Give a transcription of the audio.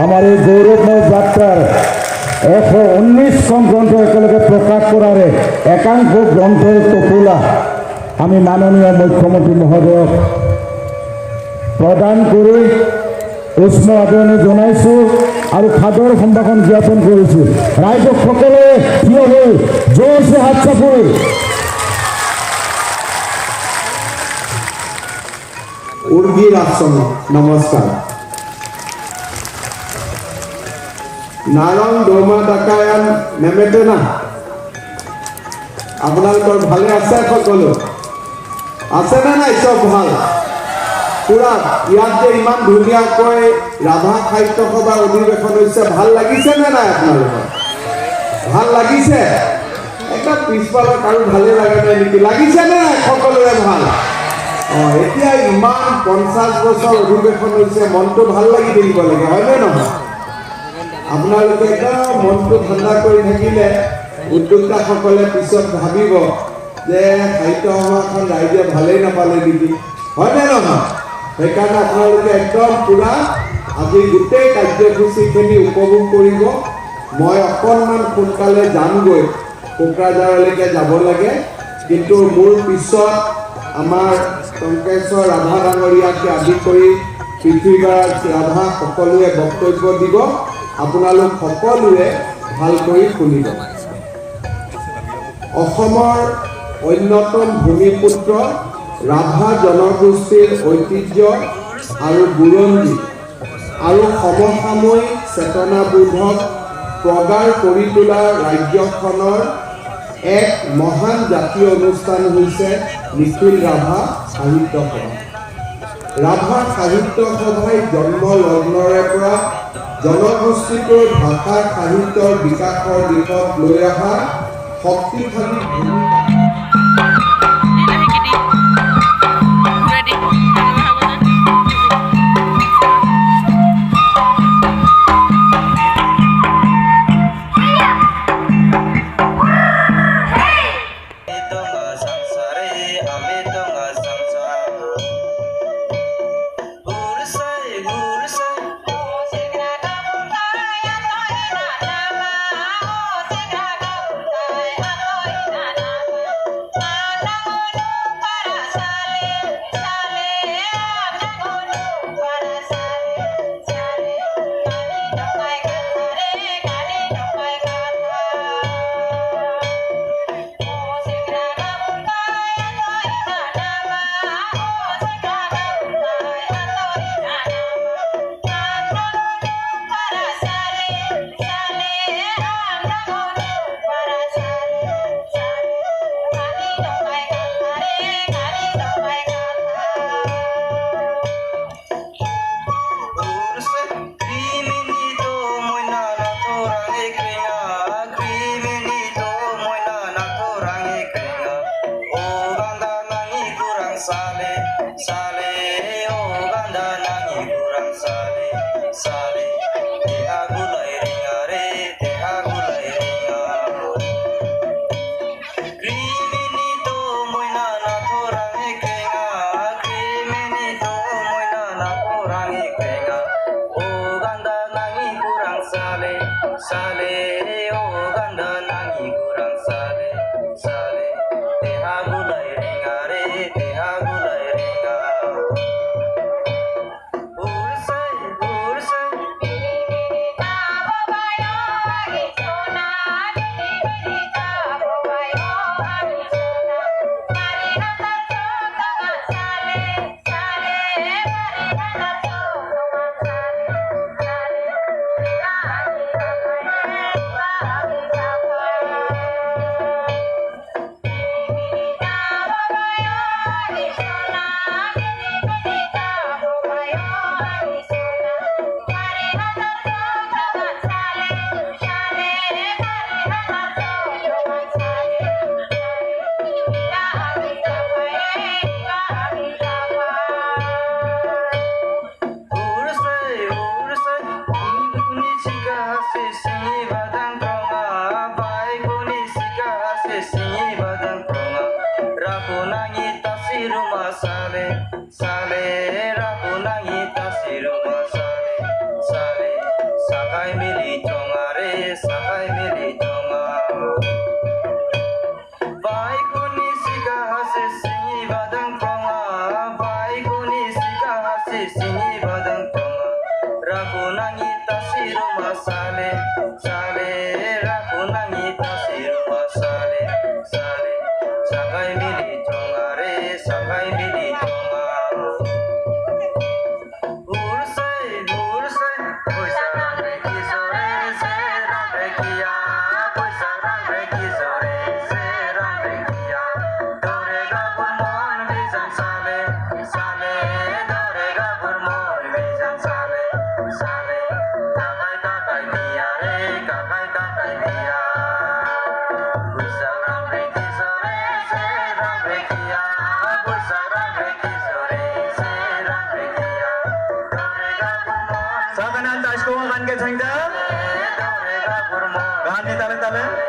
আমাৰ এই গৌৰবময় যাত্ৰাৰ 119খন গ্ৰন্থ একেলগে প্ৰকাশ কৰাৰে একাংশ গ্ৰন্থেৰ টোপোলা আমি মাননীয় মুখ্যমন্ত্ৰী মহোদয়ক প্ৰদান কৰি উষ্ম আদৰণি জনাইছোঁ আৰু সাদৰ সম্ভাষণ জ্ঞাপন কৰিছোঁ। ৰাইজক সকলোৱে থিয় হৈ জোৰছে হাত চাপৰি উৰ্গীৰ আশ্ৰম নমস্কাৰ। নাৰং দৌমা ডাকায়ান নেমেতে না আপোনালোকৰ ভালে আছে? সকলো আছে নে নাই? চব ভাল পুৰা? ইয়াত যে ইমান ধুনীয়াকৈ ৰাভা সাহিত্য সভাৰ অধিৱেশন হৈছে, ভাল লাগিছে নে নাই? আপোনালোকৰ ভাল লাগিছে? একদম পিছফালৰ কাৰো ভালে লাগে নাই নেকি? লাগিছে নে নাই? সকলোৰে ভাল? এতিয়া ইমান 50 বছৰ অধিৱেশন হৈছে, মনটো ভাল লাগি থাকিব লাগে, হয়নে নহয়? আপোনালোকে একদম মনটো ঠাণ্ডা কৰি থাকিলে উদ্যোক্তাসকলে পিছত ভাবিব যে সাহিত্য সভাখন ৰাইজে ভালেই নাপালে নেকি, হয়নে নহয়? সেইকাৰণে আপোনালোকে একদম পুৰা আজি গোটেই কাৰ্যসূচীখিনি উপভোগ কৰিব। মই অকণমান সোনকালে যামগৈ, কোকৰাঝাৰলৈকে যাব লাগে, কিন্তু মোৰ পিছত আমাৰ টংকেশ্বৰ ৰাভা ডাঙৰীয়াকে আদি কৰি পৃথ্বীৰাজ ৰাভা সকলোৱে বক্তব্য দিব। আপোনালোক সকলোৱে ভালকৈ শুনিব। অসমৰ অন্যতম ভূমিপুত্ৰ ৰাভা জনগোষ্ঠীৰ ঐতিহ্য আৰু বুৰঞ্জী আৰু সমসাময়িক চেতনাবোধক প্ৰগাঢ় কৰি তোলা ৰাজ্যখনৰ এক মহান জাতীয় অনুষ্ঠান হৈছে নিখিল ৰাভা সাহিত্য সভা। ৰাভা সাহিত্য সভাই জন্ম লগ্নৰে পৰা জনগোষ্ঠীটোৰ ভাষা সাহিত্যৰ বিকাশৰ দিশত লৈ অহা শক্তিশালী ভূমিকা Sale, Rapunangi, Tasiru, Sale, Sale. nih tale-tale.